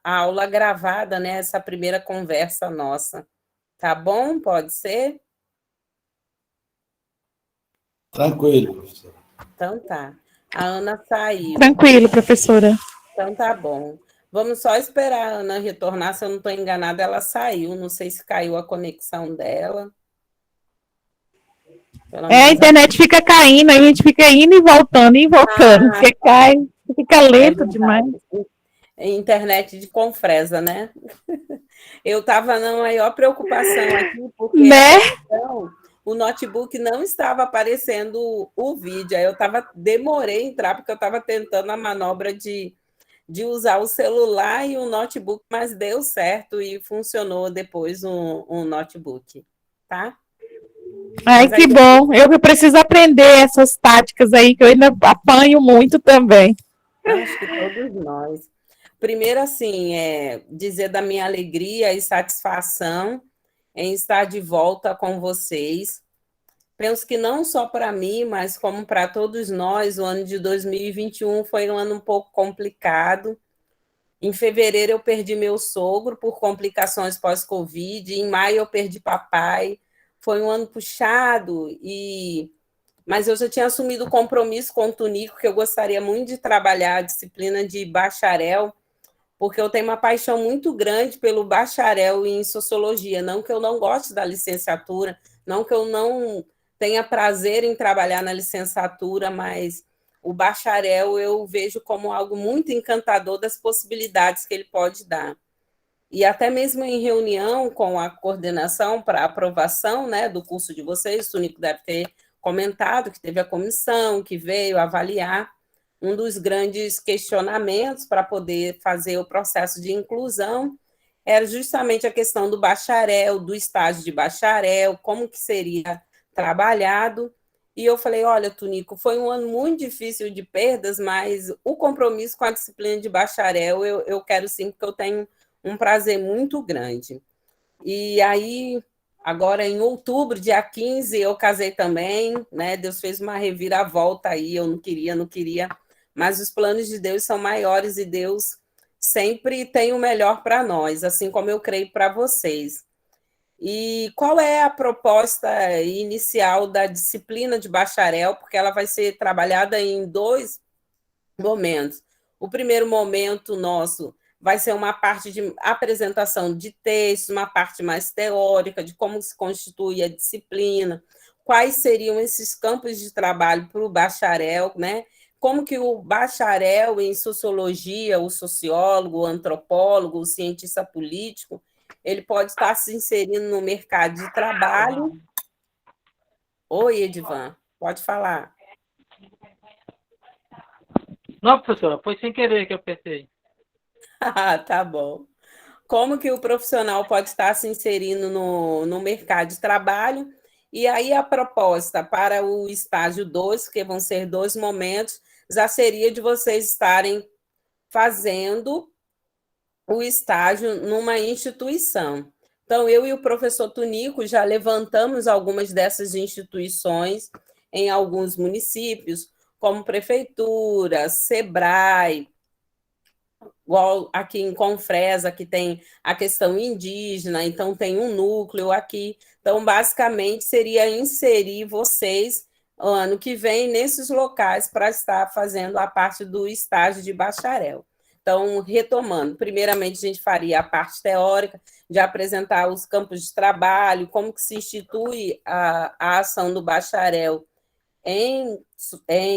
a aula gravada, né? Essa primeira conversa nossa. Tá bom? Pode ser? Tranquilo, professora. Então tá. A Ana saiu. Tranquilo, professora. Então tá bom. Vamos só esperar a Ana retornar. Se eu não estou enganada, ela saiu. Não sei se caiu a conexão dela. Pelo A menos internet fica caindo, a gente fica indo e voltando. Porque cai, fica lento demais. Internet de Confresa, né? Eu estava na maior preocupação aqui, porque Né? até então o notebook não estava aparecendo o vídeo. Aí eu demorei a entrar, porque eu estava tentando a manobra de usar o celular e o notebook, mas deu certo e funcionou depois um notebook, tá? Ai, Mas aí que bom. Eu preciso aprender essas táticas aí, que eu ainda apanho muito também. acho que todos nós. Primeiro, assim, dizer da minha alegria e satisfação em estar de volta com vocês. Penso que não só para mim, mas como para todos nós, o ano de 2021 foi um ano um pouco complicado. Em fevereiro eu perdi meu sogro por complicações pós-Covid, em maio eu perdi papai. Foi um ano puxado, mas eu já tinha assumido o compromisso com o Tunico, que eu gostaria muito de trabalhar a disciplina de bacharel, porque eu tenho uma paixão muito grande pelo bacharel em sociologia. Não que eu não goste da licenciatura, não que eu não tenha prazer em trabalhar na licenciatura, mas o bacharel eu vejo como algo muito encantador das possibilidades que ele pode dar. E até mesmo em reunião com a coordenação para aprovação, né, do curso de vocês, o Tunico deve ter comentado que teve a comissão que veio avaliar. Um dos grandes questionamentos para poder fazer o processo de inclusão era justamente a questão do bacharel, do estágio de bacharel, como que seria trabalhado. E eu falei, olha, Tunico, foi um ano muito difícil de perdas, mas o compromisso com a disciplina de bacharel eu quero sim, porque eu tenho um prazer muito grande. E aí, agora em outubro, dia 15, eu casei também, né? Deus fez uma reviravolta aí, eu não queria, mas os planos de Deus são maiores e Deus sempre tem o melhor para nós, assim como eu creio para vocês. E qual é a proposta inicial da disciplina de bacharel? Porque ela vai ser trabalhada em dois momentos. O primeiro momento nosso vai ser uma parte de apresentação de textos, uma parte mais teórica de como se constitui a disciplina, quais seriam esses campos de trabalho para o bacharel, né? Como que o bacharel em sociologia, o sociólogo, o antropólogo, o cientista político, ele pode estar se inserindo no mercado de trabalho. Oi, Edivan, pode falar. Não, professora, foi sem querer que eu pensei. Tá bom. Como que o profissional pode estar se inserindo no mercado de trabalho? E aí a proposta para o estágio 2, que vão ser 2 momentos, já seria de vocês estarem fazendo o estágio numa instituição. Então, eu e o professor Tunico já levantamos algumas dessas instituições em alguns municípios, como prefeitura, SEBRAE, igual aqui em Confresa, que tem a questão indígena, então tem um núcleo aqui. Então, basicamente, seria inserir vocês ano que vem nesses locais para estar fazendo a parte do estágio de bacharel. Então, retomando, primeiramente a gente faria a parte teórica, de apresentar os campos de trabalho, como que se institui a ação do bacharel em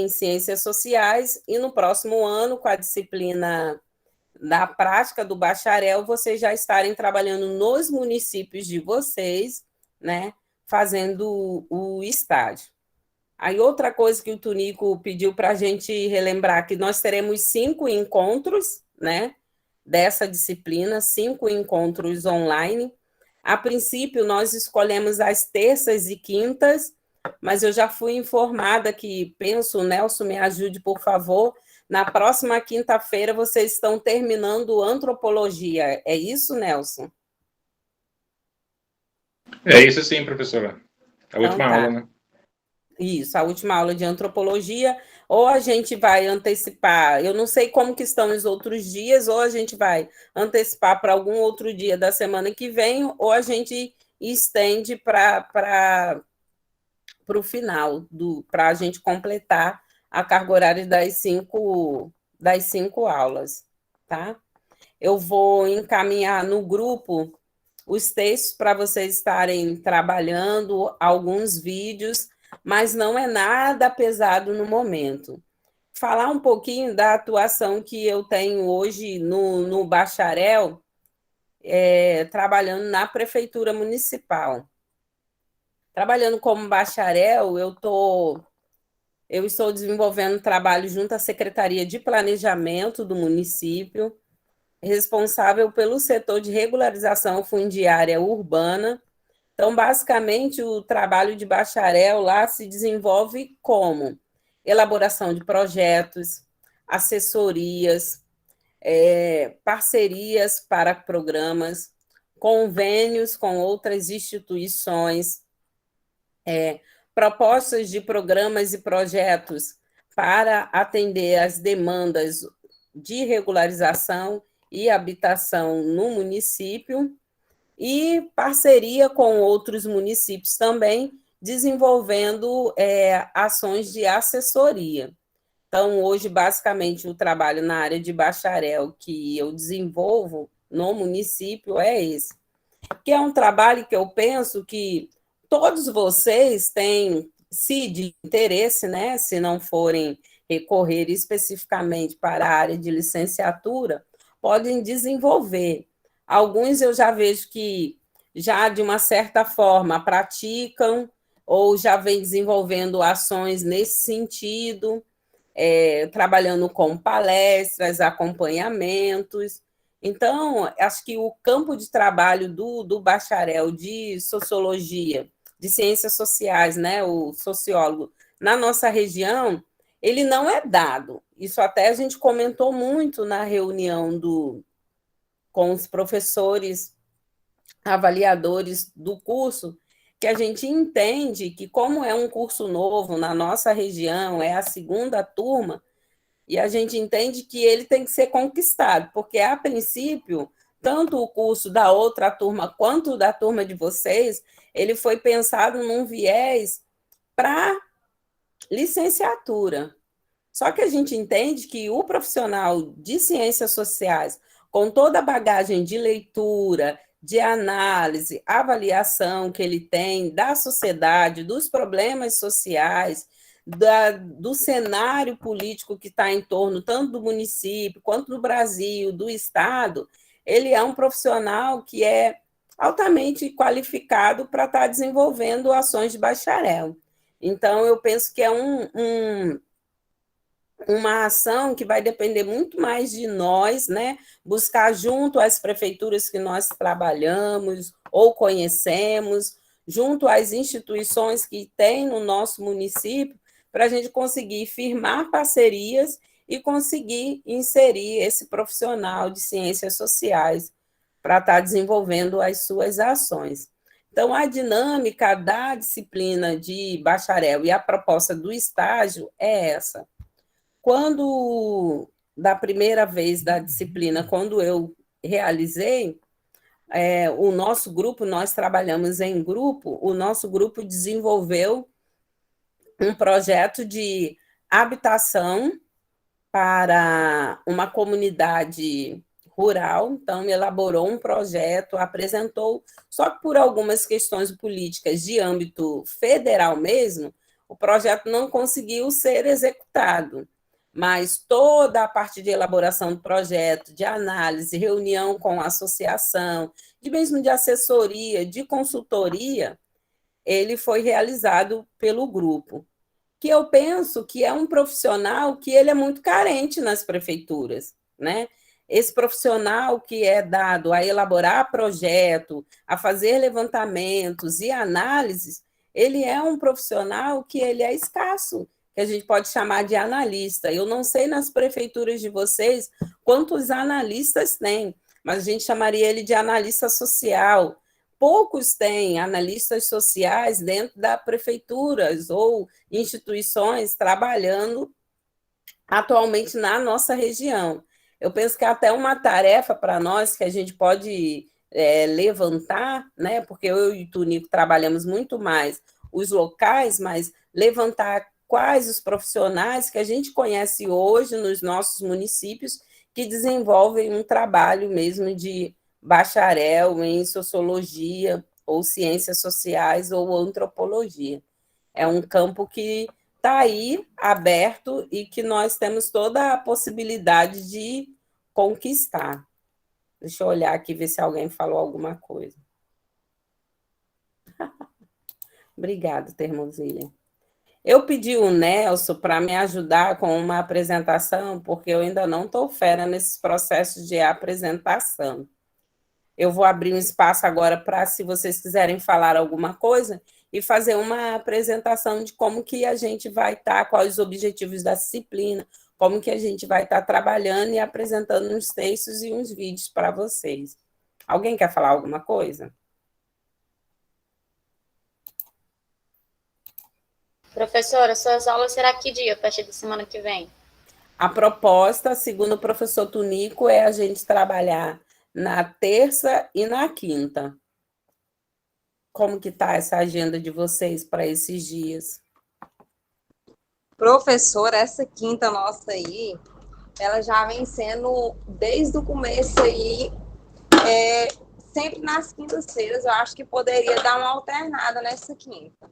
ciências sociais, e no próximo ano, com a disciplina da prática do bacharel, vocês já estarem trabalhando nos municípios de vocês, né, fazendo o estágio. Aí outra coisa que o Tunico pediu para a gente relembrar, que nós teremos 5 encontros, né, dessa disciplina, 5 encontros online. A princípio, nós escolhemos as terças e quintas, mas eu já fui informada que, penso, Nelson, me ajude, por favor, na próxima quinta-feira vocês estão terminando antropologia. É isso, Nelson? É isso sim, professora. A última Então, tá. aula, né? Isso, a última aula de antropologia. Ou a gente vai antecipar, eu não sei como que estão os outros dias, ou a gente vai antecipar para algum outro dia da semana que vem, ou a gente estende para o final, para a gente completar a carga horária das cinco aulas, tá? Eu vou encaminhar no grupo os textos para vocês estarem trabalhando, alguns vídeos, mas não é nada pesado no momento. Falar um pouquinho da atuação que eu tenho hoje no bacharel, trabalhando na prefeitura municipal. Trabalhando como bacharel, eu estou desenvolvendo trabalho junto à Secretaria de Planejamento do município, responsável pelo setor de regularização fundiária urbana. Então, basicamente, o trabalho de bacharel lá se desenvolve como elaboração de projetos, assessorias, parcerias para programas, convênios com outras instituições, propostas de programas e projetos para atender às demandas de regularização e habitação no município, e parceria com outros municípios também, desenvolvendo ações de assessoria. Então, hoje, basicamente, o trabalho na área de bacharel que eu desenvolvo no município é esse, que é um trabalho que eu penso que todos vocês têm, se de interesse, né, se não forem recorrer especificamente para a área de licenciatura, podem desenvolver. Alguns eu já vejo que já, de uma certa forma, praticam ou já vem desenvolvendo ações nesse sentido, trabalhando com palestras, acompanhamentos. Então, acho que o campo de trabalho do bacharel de sociologia, de ciências sociais, né, o sociólogo, na nossa região, ele não é dado. Isso até a gente comentou muito na reunião com os professores avaliadores do curso, que a gente entende que, como é um curso novo na nossa região, é a segunda turma, e a gente entende que ele tem que ser conquistado, porque, a princípio, tanto o curso da outra turma quanto o da turma de vocês, ele foi pensado num viés para licenciatura. Só que a gente entende que o profissional de ciências sociais, com toda a bagagem de leitura, de análise, avaliação que ele tem da sociedade, dos problemas sociais, do cenário político que está em torno tanto do município, quanto do Brasil, do Estado, ele é um profissional que é altamente qualificado para estar desenvolvendo ações de bacharel. Então, eu penso que é uma ação que vai depender muito mais de nós, né? Buscar junto às prefeituras que nós trabalhamos ou conhecemos, junto às instituições que tem no nosso município, para a gente conseguir firmar parcerias e conseguir inserir esse profissional de ciências sociais para estar desenvolvendo as suas ações. Então, a dinâmica da disciplina de bacharel e a proposta do estágio é essa. Quando, da primeira vez da disciplina, quando eu realizei, o nosso grupo, nós trabalhamos em grupo, o nosso grupo desenvolveu um projeto de habitação para uma comunidade rural, então elaborou um projeto, apresentou, só que por algumas questões políticas de âmbito federal mesmo, o projeto não conseguiu ser executado, mas toda a parte de elaboração do projeto, de análise, reunião com a associação, mesmo de assessoria, de consultoria, ele foi realizado pelo grupo, que eu penso que é um profissional que ele é muito carente nas prefeituras, né? Esse profissional que é dado a elaborar projeto, a fazer levantamentos e análises, ele é um profissional que ele é escasso, que a gente pode chamar de analista. Eu não sei nas prefeituras de vocês quantos analistas tem, mas a gente chamaria ele de analista social. Poucos têm analistas sociais dentro das prefeituras ou instituições trabalhando atualmente na nossa região. Eu penso que é até uma tarefa para nós que a gente pode levantar, né? Porque eu e o Tunico trabalhamos muito mais os locais, mas levantar quais os profissionais que a gente conhece hoje nos nossos municípios que desenvolvem um trabalho mesmo de bacharel em sociologia ou ciências sociais ou antropologia. É um campo que está aí aberto e que nós temos toda a possibilidade de conquistar. Deixa eu olhar aqui, ver se alguém falou alguma coisa. Obrigada, Termozília. Eu pedi o Nelson para me ajudar com uma apresentação, porque eu ainda não estou fera nesses processos de apresentação. Eu vou abrir um espaço agora para, se vocês quiserem falar alguma coisa, e fazer uma apresentação de como que a gente vai estar, quais os objetivos da disciplina, como que a gente vai estar trabalhando e apresentando uns textos e uns vídeos para vocês. Alguém quer falar alguma coisa? Professora, suas aulas será que dia, a partir da semana que vem? A proposta, segundo o professor Tunico, é a gente trabalhar na terça e na quinta. Como que está essa agenda de vocês para esses dias? Professora, essa quinta nossa aí, ela já vem sendo, desde o começo aí, sempre nas quintas-feiras, eu acho que poderia dar uma alternada nessa quinta.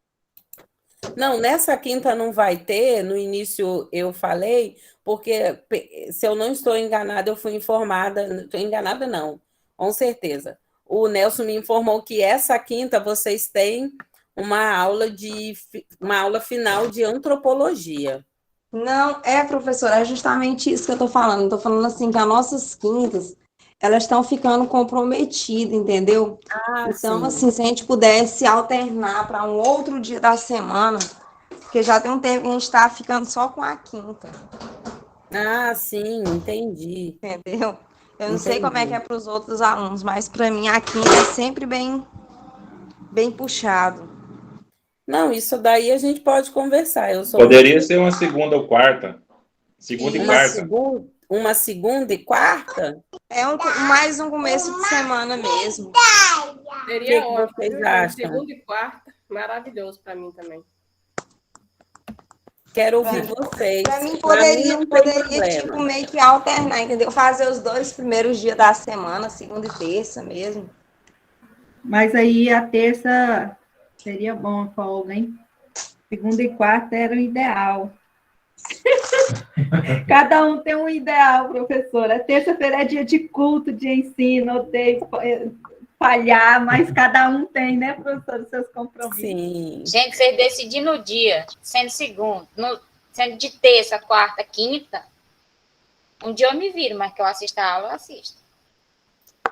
Não, nessa quinta não vai ter, no início eu falei, porque, se eu não estou enganada, eu fui informada, estou enganada não, com certeza. O Nelson me informou que essa quinta vocês têm uma aula final de antropologia. Não, professora, é justamente isso que eu estou falando. Estou falando assim, que as nossas quintas, elas estão ficando comprometidas, entendeu? Então, sim. assim, se a gente pudesse alternar para um outro dia da semana, porque já tem um tempo que a gente está ficando só com a quinta. Ah, sim, entendi. Entendeu? Eu não sei como é que é para os outros alunos, mas para mim a quinta é sempre bem puxado. Não, isso daí a gente pode conversar. Poderia ser uma segunda ou quarta. Segunda e quarta. Uma segunda e quarta? É mais um começo de semana mesmo. Seria ótimo. Vocês acham? Segunda e quarta, maravilhoso para mim também. Quero ouvir vocês. Para mim poderia tipo, meio que alternar, entendeu? Fazer os 2 primeiros dias da semana, segunda e terça mesmo. Mas aí a terça seria bom a folga, hein? Segunda e quarta era o ideal. Cada um tem um ideal, professora. Terça-feira é dia de culto, de ensino, odeio falhar, mas cada um tem, né, professora, os seus compromissos. Sim. Gente, vocês decidirem no dia, sendo segundo, sendo de terça, quarta, quinta, um dia eu me viro, mas que eu assisto a aula, eu assisto.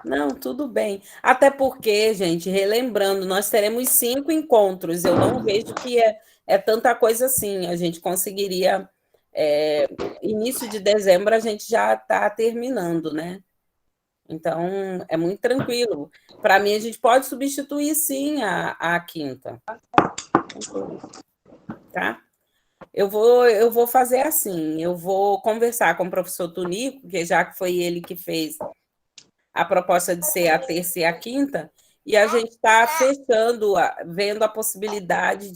Não, tudo bem. Até porque, gente, relembrando, nós teremos 5 encontros. Eu não vejo que é tanta coisa assim. A gente conseguiria... início de dezembro a gente já está terminando, né? Então, é muito tranquilo. Para mim, a gente pode substituir, sim, a quinta. Tá? Eu vou fazer assim, eu vou conversar com o professor Tunico, que já que foi ele que fez a proposta de ser a terça e a quinta, e a gente está fechando, vendo a possibilidade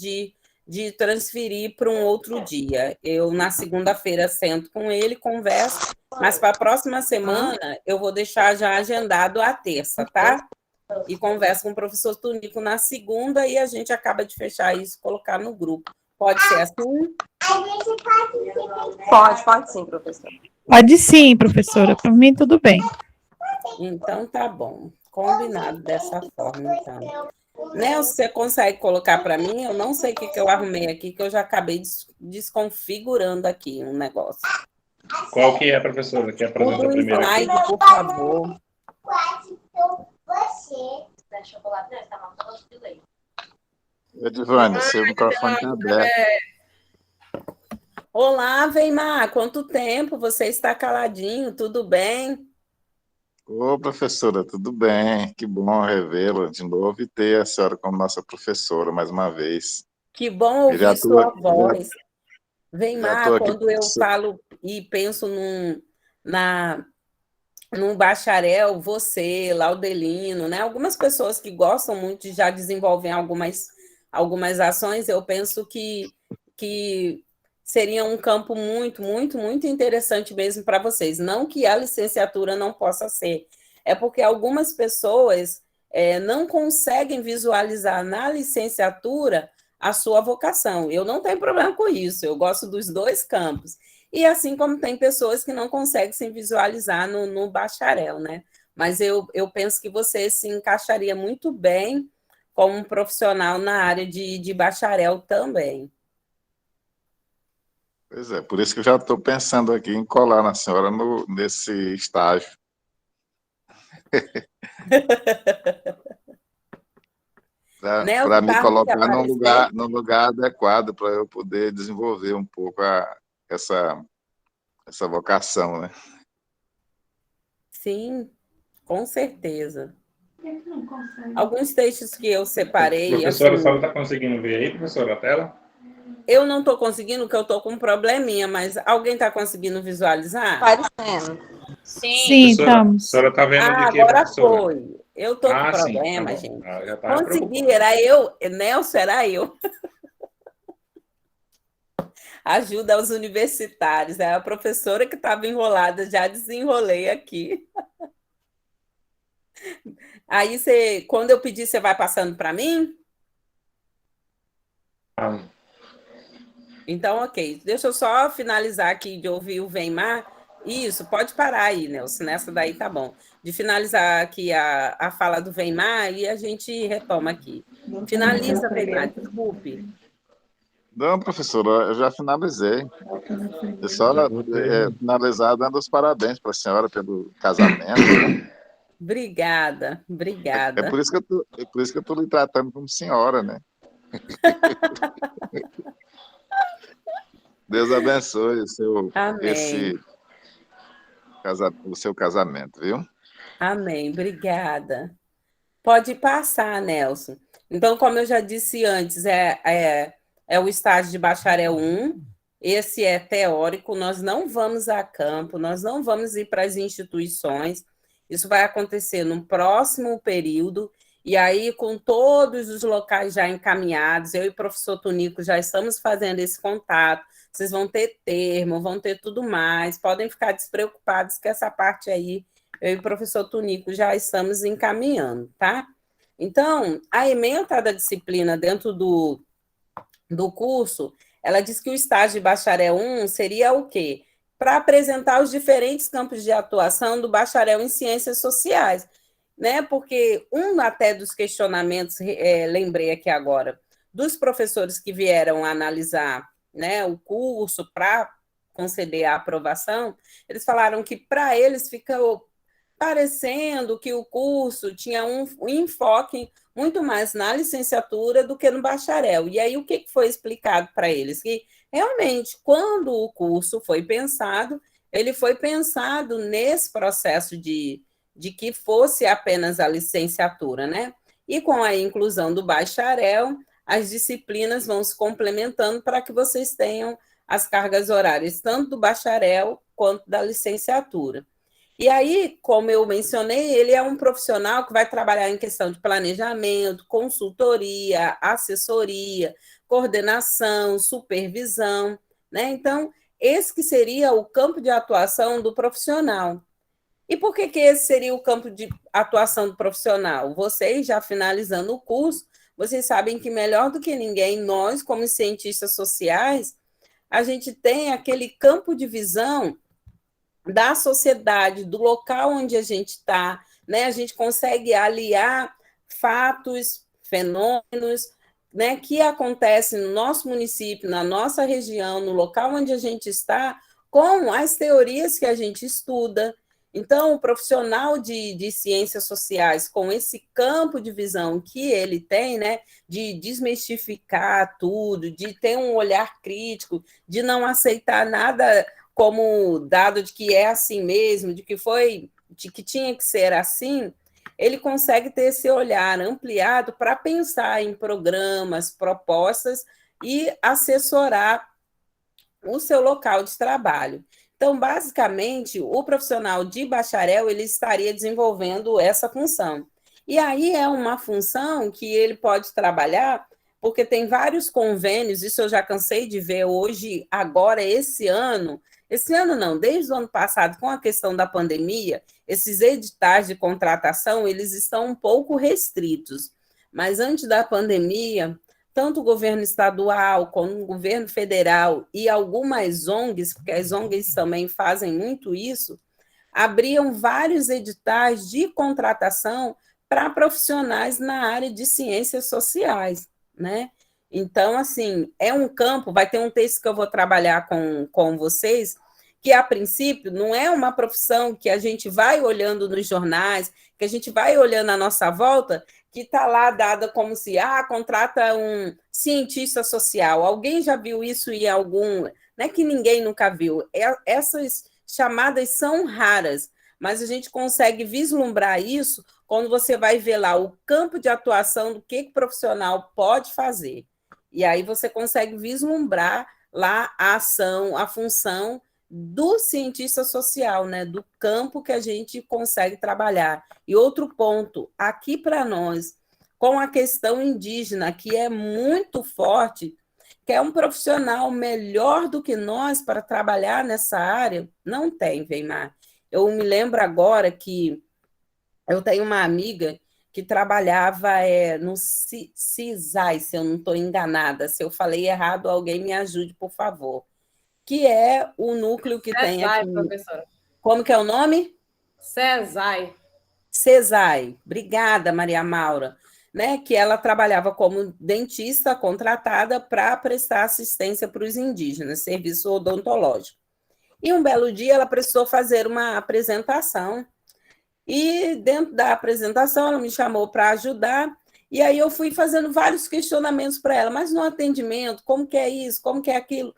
de transferir para um outro dia. Eu, na segunda-feira, sento com ele, converso, mas para a próxima semana eu vou deixar já agendado a terça, tá? E converso com o professor Tunico na segunda e a gente acaba de fechar isso e colocar no grupo. Pode ser assim? Pode sim, professora. Pode sim, professora. Para mim, tudo bem. Então, tá bom. Combinado dessa forma, então. Nelson, você consegue colocar para mim? Eu não sei o que eu arrumei aqui, que eu já acabei desconfigurando aqui um negócio. Qual que é, professora? Que apresenta O do primeiro? slide, por favor. Edivane, seu microfone está aberto. Olá, Veimar, quanto tempo? Você está caladinho, tudo bem? Ô, professora, tudo bem? Que bom revê-la de novo e ter a senhora como nossa professora mais uma vez. Que bom ouvir sua voz. Já estou Weimar, aqui. quando eu falo e penso num bacharel, você, Laudelino, né? Algumas pessoas que gostam muito e já desenvolvem algumas ações, eu penso que seria um campo muito, muito, muito interessante mesmo para vocês. Não que a licenciatura não possa ser, é porque algumas pessoas não conseguem visualizar na licenciatura a sua vocação. Eu não tenho problema com isso, eu gosto dos dois campos. E assim como tem pessoas que não conseguem se visualizar no bacharel, né? Mas eu penso que você se encaixaria muito bem como um profissional na área de bacharel também. Pois é, por isso que eu já estou pensando aqui em colar na senhora nesse estágio. Nelson, Para me tá ruim de colocar aparecer? num lugar adequado para eu poder desenvolver um pouco essa vocação, né? Sim, com certeza. Alguns textos que eu separei, Professora, a assim, senhora está conseguindo ver aí, professora, a tela? eu não estou conseguindo, porque eu estou com um probleminha, mas alguém está conseguindo visualizar? Parecendo. Sim. Professora, a estamos. senhora está vendo de quê, Agora professora? foi. Eu estou com Sim, tá problema, bom. gente. Já estava Consegui, preocupado. era eu, Nelson, era eu. Ajuda aos universitários. É a professora que estava enrolada, já desenrolei aqui. Aí, quando eu pedir, você vai passando para mim? Ah, Então, ok. Deixa eu só finalizar aqui de ouvir o Weimar. Isso, pode parar aí, Nelson. Nessa daí tá bom. De finalizar aqui a fala do Weimar e a gente retoma aqui. Finaliza, Weimar, desculpe. Não, professora, eu já finalizei. É só finalizar dando os parabéns para a senhora pelo casamento. Obrigada, É obrigada. por isso que eu estou lhe tratando como senhora, né? Deus abençoe Amém, o seu casamento, viu? amém, obrigada. Pode passar, Nelson. Então, como eu já disse antes, é o estágio de bacharel 1, esse é teórico, nós não vamos a campo, nós não vamos ir para as instituições, isso vai acontecer no próximo período, e aí, com todos os locais já encaminhados, eu e o professor Tunico já estamos fazendo esse contato, vocês vão ter termo, vão ter tudo mais, podem ficar despreocupados que essa parte aí eu e o professor Tunico já estamos encaminhando, tá? Então, a ementa da disciplina dentro do curso, ela diz que o estágio de bacharel 1 seria o quê? Para apresentar os diferentes campos de atuação do bacharel em ciências sociais, né? Porque até dos questionamentos, lembrei aqui agora, dos professores que vieram analisar, né, o curso para conceder a aprovação, eles falaram que para eles ficou parecendo que o curso tinha um enfoque muito mais na licenciatura do que no bacharel. E aí, o que foi explicado para eles? Que, realmente, quando o curso foi pensado, ele foi pensado nesse processo de que fosse apenas a licenciatura, né? E com a inclusão do bacharel, as disciplinas vão se complementando para que vocês tenham as cargas horárias, tanto do bacharel quanto da licenciatura. E aí, como eu mencionei, ele é um profissional que vai trabalhar em questão de planejamento, consultoria, assessoria, coordenação, supervisão, né? Então, esse que seria o campo de atuação do profissional. E por que esse seria o campo de atuação do profissional? Vocês, já finalizando o curso, vocês sabem que melhor do que ninguém, nós, como cientistas sociais, a gente tem aquele campo de visão da sociedade, do local onde a gente está, né? A gente consegue aliar fatos, fenômenos, né, que acontecem no nosso município, na nossa região, no local onde a gente está, com as teorias que a gente estuda. Então, o profissional de ciências sociais, com esse campo de visão que ele tem, né, de desmistificar tudo, de ter um olhar crítico, de não aceitar nada como dado de que é assim mesmo, de que tinha que ser assim, ele consegue ter esse olhar ampliado para pensar em programas, propostas e assessorar o seu local de trabalho. Então, basicamente, o profissional de bacharel, ele estaria desenvolvendo essa função. E aí é uma função que ele pode trabalhar, porque tem vários convênios, isso eu já cansei de ver hoje, agora, esse ano não, desde o ano passado, com a questão da pandemia, esses editais de contratação, eles estão um pouco restritos. Mas antes da pandemia, tanto o governo estadual como o governo federal e algumas ONGs, porque as ONGs também fazem muito isso, abriam vários editais de contratação para profissionais na área de ciências sociais, né? Então, assim, é um campo, vai ter um texto que eu vou trabalhar com vocês, que a princípio não é uma profissão que a gente vai olhando nos jornais, que a gente vai olhando à nossa volta, que está lá dada como se, contrata um cientista social. Alguém já viu isso em algum... Não é que ninguém nunca viu. Essas chamadas são raras, mas a gente consegue vislumbrar isso quando você vai ver lá o campo de atuação do que o profissional pode fazer. E aí você consegue vislumbrar lá a ação, a função do cientista social, né? Do campo que a gente consegue trabalhar. E outro ponto, aqui para nós, com a questão indígena, que é muito forte, que é um profissional melhor do que nós para trabalhar nessa área, não tem, Weimar. Eu me lembro agora que eu tenho uma amiga que trabalhava no CISAI, se eu não estou enganada. Se eu falei errado, alguém me ajude, por favor. Que é o núcleo que tem aqui. Professora. Como que é o nome? CESAI. CESAI. Obrigada, Maria Maura. Né? Que ela trabalhava como dentista contratada para prestar assistência para os indígenas, serviço odontológico. E um belo dia ela precisou fazer uma apresentação. E dentro da apresentação ela me chamou para ajudar, e aí eu fui fazendo vários questionamentos para ela, mas no atendimento, como que é isso, como que é aquilo?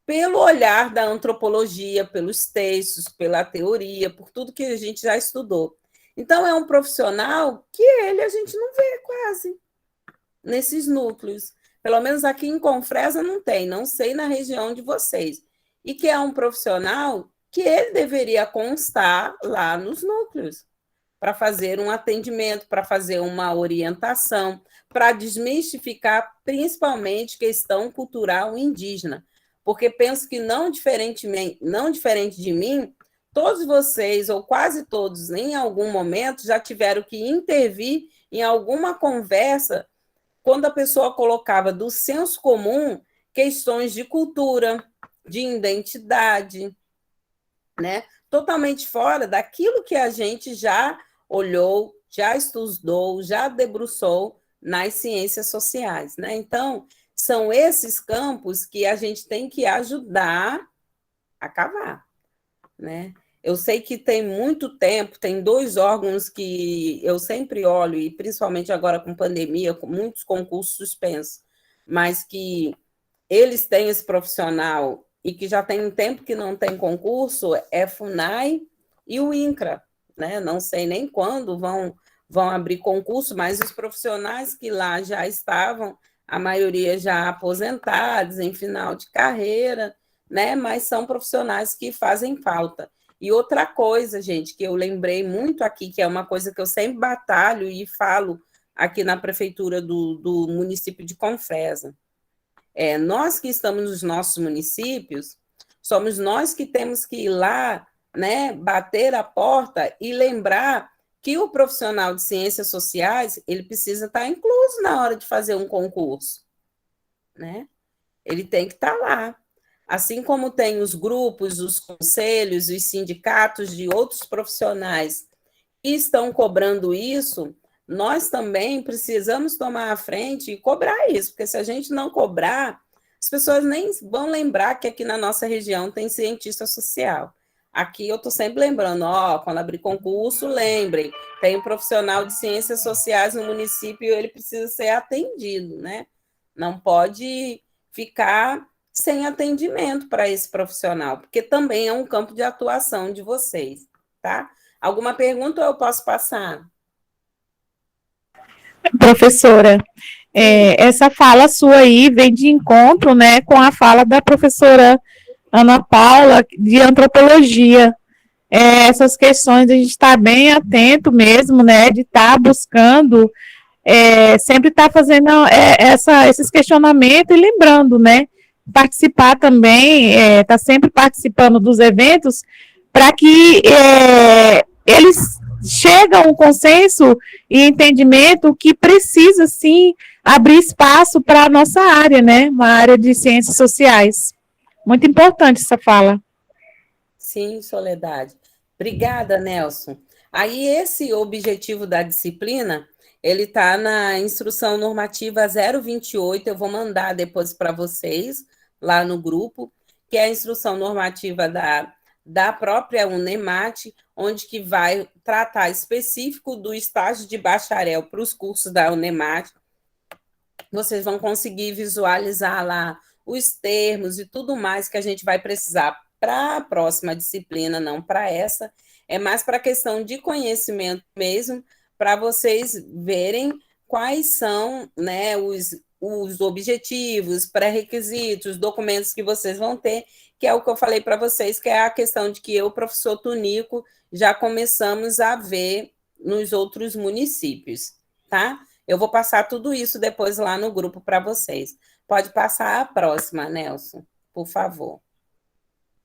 Pelo olhar da antropologia, pelos textos, pela teoria, por tudo que a gente já estudou. Então, é um profissional que a gente não vê quase nesses núcleos. Pelo menos aqui em Confresa não tem, não sei na região de vocês. E que é um profissional que ele deveria constar lá nos núcleos, para fazer um atendimento, para fazer uma orientação, para desmistificar principalmente questão cultural indígena. Porque penso que não diferente de mim, todos vocês, ou quase todos, em algum momento, já tiveram que intervir em alguma conversa quando a pessoa colocava do senso comum questões de cultura, de identidade, né? Totalmente fora daquilo que a gente já olhou, já estudou, já debruçou nas ciências sociais, né? Então, são esses campos que a gente tem que ajudar a cavar, né? Eu sei que tem muito tempo, tem 2 órgãos que eu sempre olho, e principalmente agora com pandemia, com muitos concursos suspensos, mas que eles têm esse profissional e que já tem um tempo que não tem concurso, é FUNAI e o INCRA, né? Não sei nem quando vão abrir concurso, mas os profissionais que lá já estavam, a maioria já aposentados, em final de carreira, né? Mas são profissionais que fazem falta. E outra coisa, gente, que eu lembrei muito aqui, que é uma coisa que eu sempre batalho e falo aqui na prefeitura do município de Confresa. Nós que estamos nos nossos municípios, somos nós que temos que ir lá, né, bater a porta e lembrar que o profissional de ciências sociais, ele precisa estar incluso na hora de fazer um concurso, né? Ele tem que estar lá. Assim como tem os grupos, os conselhos, os sindicatos de outros profissionais que estão cobrando isso, nós também precisamos tomar a frente e cobrar isso, porque se a gente não cobrar, as pessoas nem vão lembrar que aqui na nossa região tem cientista social. Aqui eu estou sempre lembrando, quando abrir concurso, lembrem, tem um profissional de ciências sociais no município, ele precisa ser atendido, né? Não pode ficar sem atendimento para esse profissional, porque também é um campo de atuação de vocês, tá? Alguma pergunta ou eu posso passar? Professora, essa fala sua aí vem de encontro, né, com a fala da professora Ana Paula, de antropologia. Essas questões a gente está bem atento mesmo, né, de estar buscando, sempre estar fazendo esses questionamentos e lembrando, né, participar também, tá sempre participando dos eventos, para que eles cheguem a um consenso e entendimento que precisa, sim, abrir espaço para a nossa área, né, uma área de ciências sociais. Muito importante essa fala. Sim, Soledade. Obrigada, Nelson. Aí, esse objetivo da disciplina, ele está na Instrução Normativa 028, eu vou mandar depois para vocês, lá no grupo, que é a Instrução Normativa da própria Unemat, onde que vai tratar específico do estágio de bacharel para os cursos da Unemat. Vocês vão conseguir visualizar lá os termos e tudo mais que a gente vai precisar para a próxima disciplina, não para essa, é mais para a questão de conhecimento mesmo, para vocês verem quais são, né, os objetivos, pré-requisitos, documentos que vocês vão ter, que é o que eu falei para vocês, que é a questão de que eu, professor Tunico, já começamos a ver nos outros municípios, tá? Eu vou passar tudo isso depois lá no grupo para vocês. Pode passar a próxima, Nelson, por favor.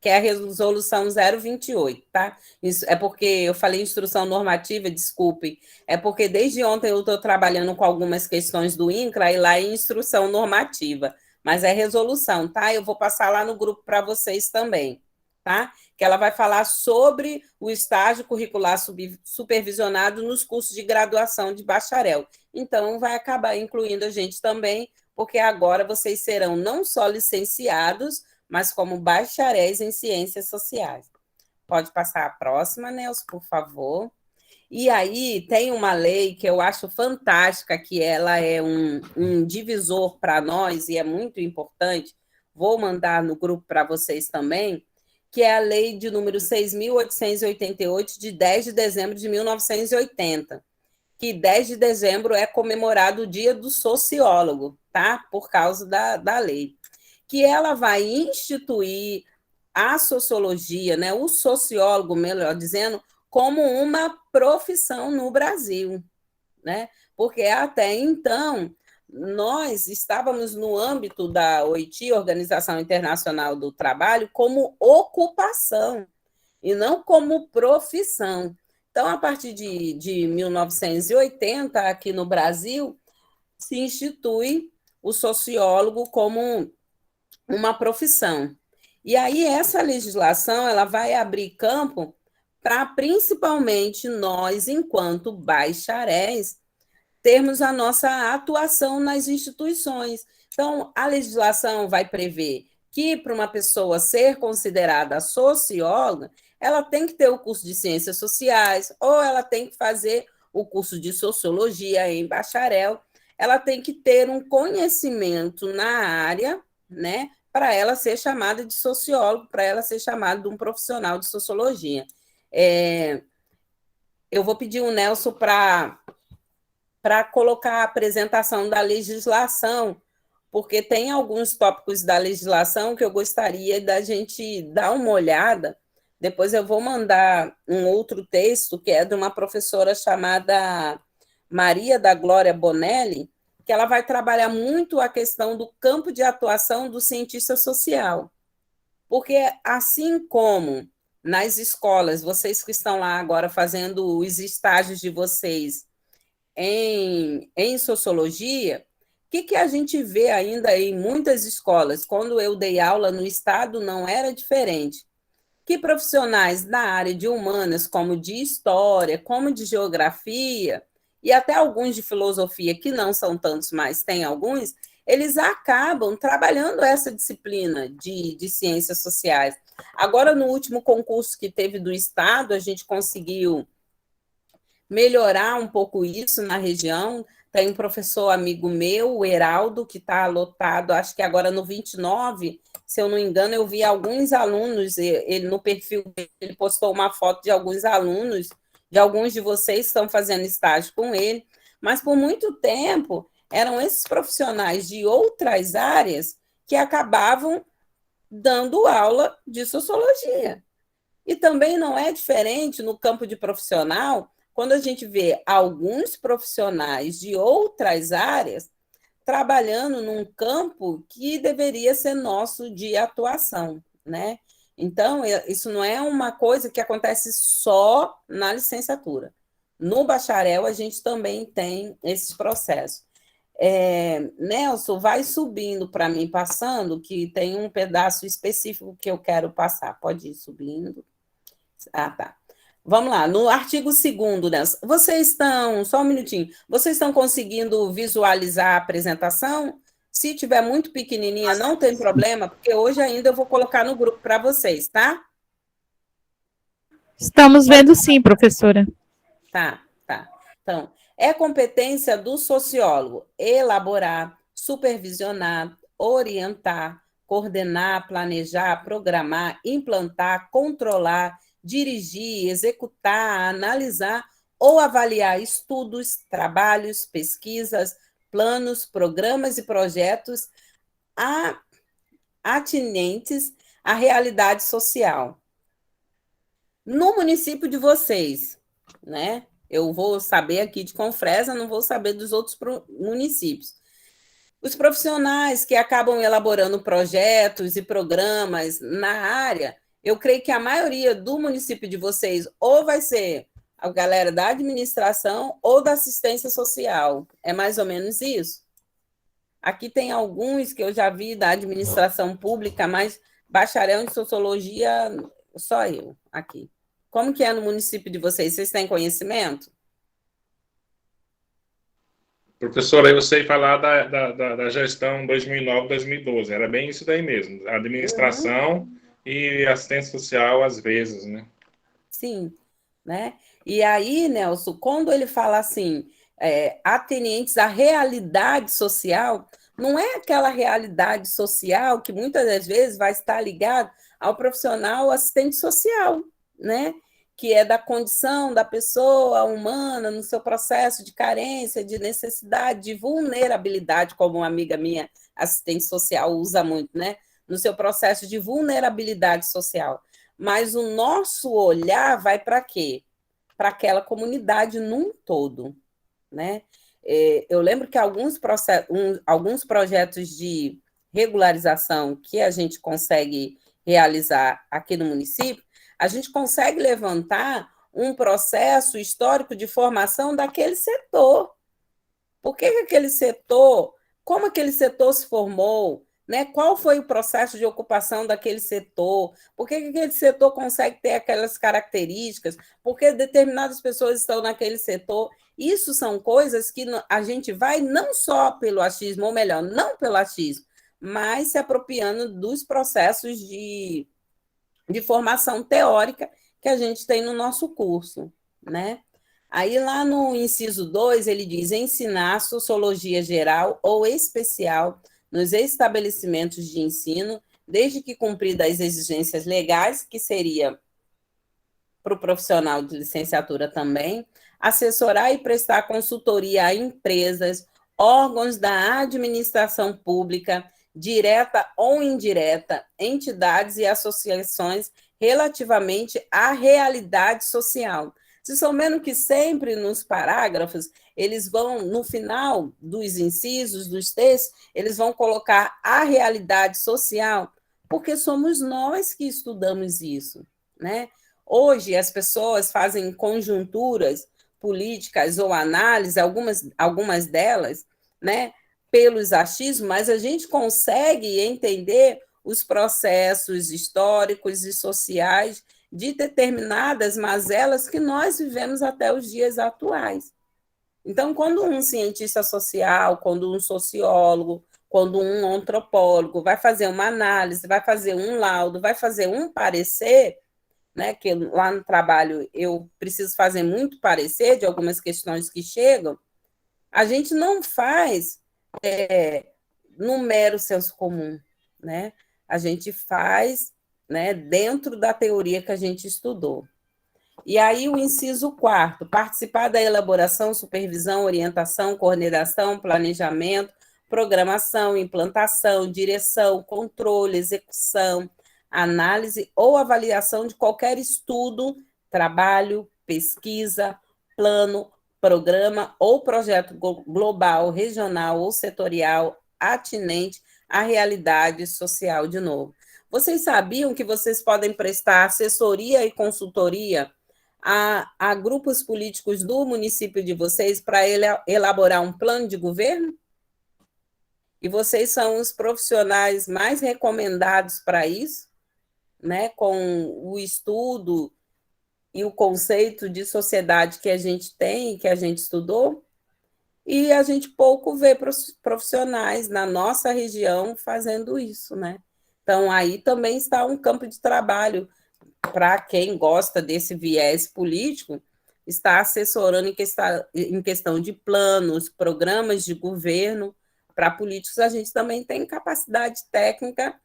Que é a resolução 028, tá? Isso é porque eu falei instrução normativa, desculpe, é porque desde ontem eu estou trabalhando com algumas questões do INCRA e lá é instrução normativa, mas é resolução, tá? Eu vou passar lá no grupo para vocês também, tá? Que ela vai falar sobre o estágio curricular supervisionado nos cursos de graduação de bacharel. Então, vai acabar incluindo a gente também, porque agora vocês serão não só licenciados, mas como bacharéis em ciências sociais. Pode passar a próxima, Nelson, por favor. E aí tem uma lei que eu acho fantástica, que ela é um divisor para nós e é muito importante, vou mandar no grupo para vocês também, que é a lei de número 6.888, de 10 de dezembro de 1980, que 10 de dezembro é comemorado o Dia do Sociólogo, tá? Por causa da lei. Que ela vai instituir a sociologia, né, o sociólogo, melhor dizendo, como uma profissão no Brasil, né? Porque até então nós estávamos no âmbito da OIT, Organização Internacional do Trabalho, como ocupação e não como profissão. Então, a partir de 1980, aqui no Brasil, se institui o sociólogo como uma profissão. E aí essa legislação ela vai abrir campo para principalmente nós, enquanto bacharéis, termos a nossa atuação nas instituições. Então, a legislação vai prever que para uma pessoa ser considerada socióloga, ela tem que ter o curso de ciências sociais, ou ela tem que fazer o curso de sociologia em bacharel, ela tem que ter um conhecimento na área, né, para ela ser chamada de sociólogo, para ela ser chamada de um profissional de sociologia. Eu vou pedir o Nelson para colocar a apresentação da legislação, porque tem alguns tópicos da legislação que eu gostaria da gente dar uma olhada. Depois eu vou mandar um outro texto, que é de uma professora chamada Maria da Glória Bonelli, que ela vai trabalhar muito a questão do campo de atuação do cientista social. Porque, assim como nas escolas, vocês que estão lá agora fazendo os estágios de vocês em sociologia, o que a gente vê ainda em muitas escolas? Quando eu dei aula no estado, não era diferente. Que profissionais da área de humanas, como de história, como de geografia, e até alguns de filosofia, que não são tantos, mas tem alguns, eles acabam trabalhando essa disciplina de ciências sociais. Agora, no último concurso que teve do Estado, a gente conseguiu melhorar um pouco isso na região. Tem um professor amigo meu, o Heraldo, que está lotado, acho que agora no 29, se eu não me engano, eu vi alguns alunos, ele no perfil dele, ele postou uma foto de alguns alunos, de alguns de vocês que estão fazendo estágio com ele, mas por muito tempo eram esses profissionais de outras áreas que acabavam dando aula de sociologia. E também não é diferente no campo de profissional, quando a gente vê alguns profissionais de outras áreas trabalhando num campo que deveria ser nosso de atuação, né? Então, isso não é uma coisa que acontece só na licenciatura. No bacharel, a gente também tem esses processos. Nelson, vai subindo para mim, passando, que tem um pedaço específico que eu quero passar. Pode ir subindo. Ah, tá. Vamos lá, no artigo 2º, Nelson, vocês estão, só um minutinho, vocês estão conseguindo visualizar a apresentação? Se tiver muito pequenininha, não tem problema, porque hoje ainda eu vou colocar no grupo para vocês, tá? Estamos vendo sim, professora. Tá. Então, é competência do sociólogo elaborar, supervisionar, orientar, coordenar, planejar, programar, implantar, controlar, dirigir, executar, analisar ou avaliar estudos, trabalhos, pesquisas, planos, programas e projetos atinentes à realidade social. No município de vocês, né? Eu vou saber aqui de Confresa, não vou saber dos outros municípios. Os profissionais que acabam elaborando projetos e programas na área, eu creio que a maioria do município de vocês ou vai ser a galera da administração ou da assistência social. É mais ou menos isso? Aqui tem alguns que eu já vi da administração pública, mas bacharel em sociologia, só eu aqui. Como que é no município de vocês? Vocês têm conhecimento? Professora, eu sei falar da gestão 2009-2012, era bem isso daí mesmo, administração e assistência social às vezes, né? Sim, né? E aí, Nelson, quando ele fala assim, atenientes à realidade social, não é aquela realidade social que muitas das vezes vai estar ligada ao profissional assistente social, né? Que é da condição da pessoa humana no seu processo de carência, de necessidade, de vulnerabilidade, como uma amiga minha, assistente social, usa muito, né? No seu processo de vulnerabilidade social. Mas o nosso olhar vai para quê? Para aquela comunidade num todo, né? Eu lembro que alguns projetos de regularização que a gente consegue realizar aqui no município, a gente consegue levantar um processo histórico de formação daquele setor. Por que aquele setor, como aquele setor se formou, né? Qual foi o processo de ocupação daquele setor? Por que aquele setor consegue ter aquelas características? Por que determinadas pessoas estão naquele setor? Isso são coisas que a gente vai não só pelo achismo, ou melhor, não pelo achismo, mas se apropriando dos processos de formação teórica que a gente tem no nosso curso, né? Aí, lá no inciso 2, ele diz ensinar sociologia geral ou especial nos estabelecimentos de ensino, desde que cumpridas as exigências legais, que seria para o profissional de licenciatura também, assessorar e prestar consultoria a empresas, órgãos da administração pública, direta ou indireta, entidades e associações relativamente à realidade social. Se souberam que sempre nos parágrafos, eles vão, no final dos incisos, dos textos, eles vão colocar a realidade social, porque somos nós que estudamos isso, né? Hoje, as pessoas fazem conjunturas políticas ou análise, algumas delas, né, pelos achismos, mas a gente consegue entender os processos históricos e sociais de determinadas mazelas que nós vivemos até os dias atuais. Então, quando um cientista social, quando um sociólogo, quando um antropólogo vai fazer uma análise, vai fazer um laudo, vai fazer um parecer, né, que lá no trabalho eu preciso fazer muito parecer de algumas questões que chegam, a gente não faz no mero senso comum, né? A gente faz, né, dentro da teoria que a gente estudou. E aí o inciso 4º, participar da elaboração, supervisão, orientação, coordenação, planejamento, programação, implantação, direção, controle, execução, análise ou avaliação de qualquer estudo, trabalho, pesquisa, plano, programa ou projeto global, regional ou setorial atinente à realidade social de novo. Vocês sabiam que vocês podem prestar assessoria e consultoria a grupos políticos do município de vocês para elaborar um plano de governo? E vocês são os profissionais mais recomendados para isso, né? Com o estudo e o conceito de sociedade que a gente tem, que a gente estudou, e a gente pouco vê profissionais na nossa região fazendo isso, né? Então, aí também está um campo de trabalho para quem gosta desse viés político, está assessorando em questão de planos, programas de governo. Para políticos, a gente também tem capacidade técnica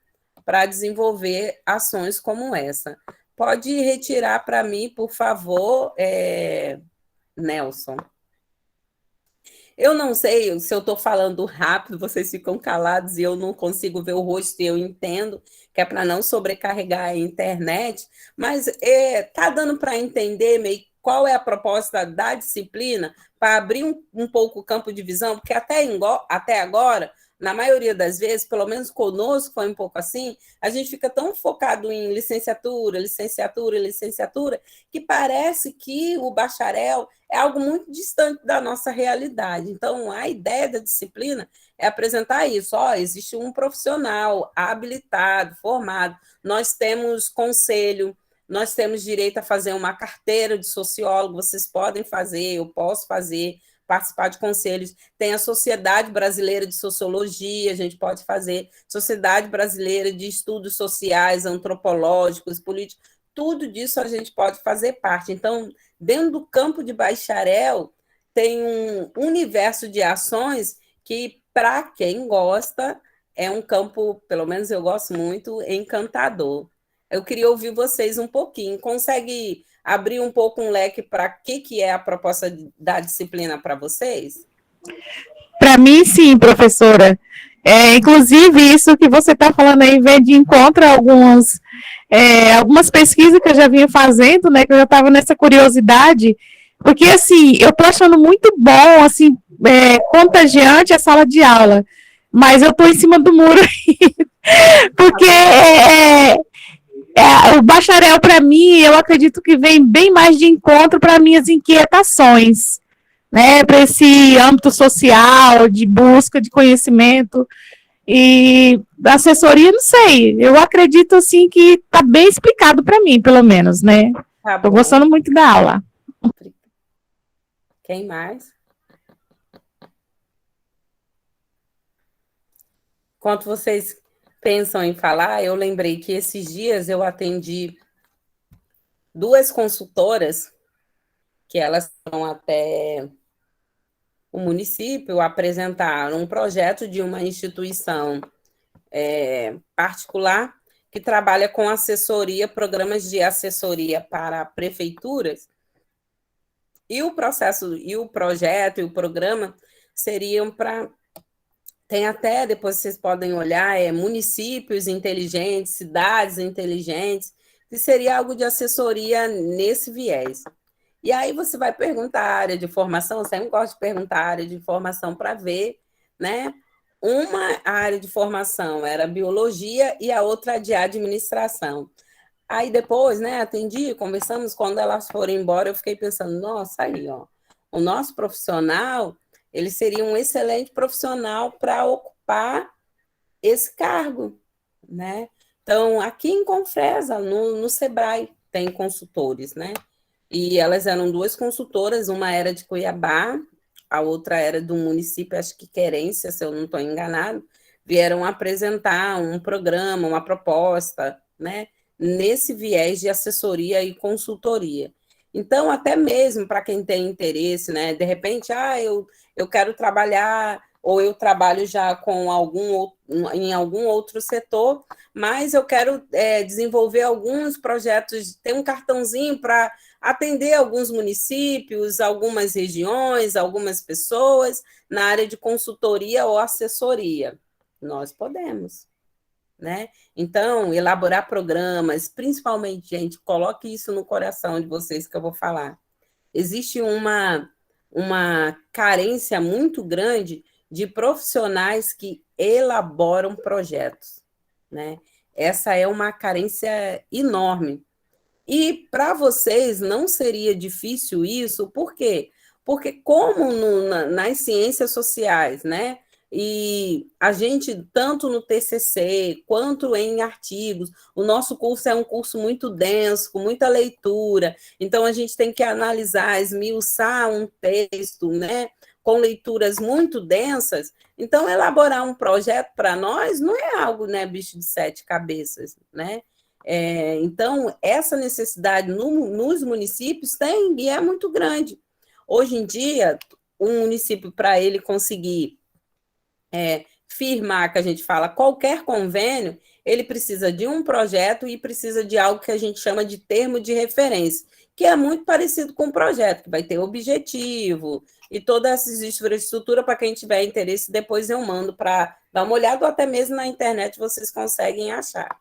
para desenvolver ações como essa. Pode retirar para mim, por favor, Nelson. Eu não sei se eu estou falando rápido, vocês ficam calados e eu não consigo ver o rosto, e eu entendo que é para não sobrecarregar a internet, mas está dando para entender meio qual é a proposta da disciplina para abrir um pouco o campo de visão, porque até agora, na maioria das vezes, pelo menos conosco foi um pouco assim, a gente fica tão focado em licenciatura, que parece que o bacharel é algo muito distante da nossa realidade. Então, a ideia da disciplina é apresentar isso. Existe um profissional habilitado, formado, nós temos conselho, nós temos direito a fazer uma carteira de sociólogo, vocês podem fazer, eu posso fazer, participar de conselhos, tem a Sociedade Brasileira de Sociologia, a gente pode fazer, Sociedade Brasileira de Estudos Sociais, Antropológicos, Políticos, tudo disso a gente pode fazer parte. Então, dentro do campo de bacharel, tem um universo de ações que, para quem gosta, é um campo, pelo menos eu gosto muito, encantador. Eu queria ouvir vocês um pouquinho. Consegue abrir um pouco um leque para que é a proposta da disciplina para vocês? Para mim, sim, professora. Inclusive, isso que você está falando aí vem de encontro a algumas pesquisas que eu já vinha fazendo, né? Que eu já estava nessa curiosidade, porque, assim, eu estou achando muito bom, assim, contagiante a sala de aula, mas eu estou em cima do muro aí, porque o bacharel, para mim, eu acredito que vem bem mais de encontro para minhas inquietações, né, para esse âmbito social, de busca de conhecimento, e assessoria, não sei, eu acredito, assim, que está bem explicado para mim, pelo menos, né, estou gostando muito da aula. Quem mais? Enquanto vocês pensam em falar, eu lembrei que esses dias eu atendi 2 consultoras, que elas foram até o município apresentar um projeto de uma instituição particular que trabalha com assessoria, programas de assessoria para prefeituras, e o processo, e o projeto, e o programa seriam para... Tem até, depois vocês podem olhar, municípios inteligentes, cidades inteligentes, que seria algo de assessoria nesse viés. E aí você vai perguntar a área de formação, eu sempre gosto de perguntar a área de formação para ver, né? Uma área de formação era biologia e a outra de administração. Aí depois, né, atendi, conversamos, quando elas foram embora, eu fiquei pensando, nossa, aí, ó, o nosso profissional, ele seria um excelente profissional para ocupar esse cargo, né? Então, aqui em Confresa, no Sebrae, tem consultores, né? E elas eram 2 consultoras, uma era de Cuiabá, a outra era do município, acho que Querência, se eu não estou enganado, vieram apresentar um programa, uma proposta, né? Nesse viés de assessoria e consultoria. Então, até mesmo para quem tem interesse, né? De repente, eu quero trabalhar, ou eu trabalho já com em algum outro setor, mas eu quero desenvolver alguns projetos, tem um cartãozinho para atender alguns municípios, algumas regiões, algumas pessoas na área de consultoria ou assessoria. Nós podemos, né? Então, elaborar programas, principalmente, gente, coloque isso no coração de vocês que eu vou falar. Existe uma carência muito grande de profissionais que elaboram projetos, né? Essa é uma carência enorme. E para vocês não seria difícil isso, por quê? Porque como nas ciências sociais, né? E a gente, tanto no TCC, quanto em artigos, o nosso curso é um curso muito denso, com muita leitura, então a gente tem que analisar, esmiuçar um texto, né? Com leituras muito densas, então elaborar um projeto para nós não é algo, né, bicho de 7 cabeças, né? Então, essa necessidade nos municípios tem e é muito grande. Hoje em dia, um município, para ele conseguir firmar, que a gente fala, qualquer convênio, ele precisa de um projeto e precisa de algo que a gente chama de termo de referência, que é muito parecido com o projeto, que vai ter objetivo e toda essa infraestrutura. Para quem tiver interesse, depois eu mando para dar uma olhada, ou até mesmo na internet vocês conseguem achar.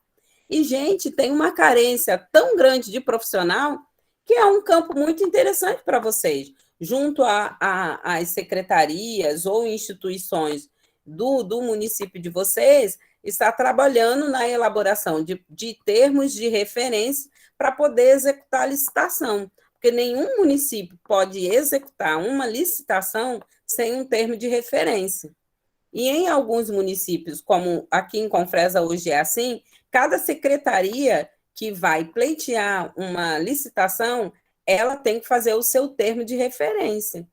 E, gente, tem uma carência tão grande de profissional que é um campo muito interessante para vocês. Junto às secretarias ou instituições do município de vocês, está trabalhando na elaboração de termos de referência para poder executar a licitação. Porque nenhum município pode executar uma licitação sem um termo de referência. E em alguns municípios, como aqui em Confresa hoje é assim, cada secretaria que vai pleitear uma licitação, ela tem que fazer o seu termo de referência.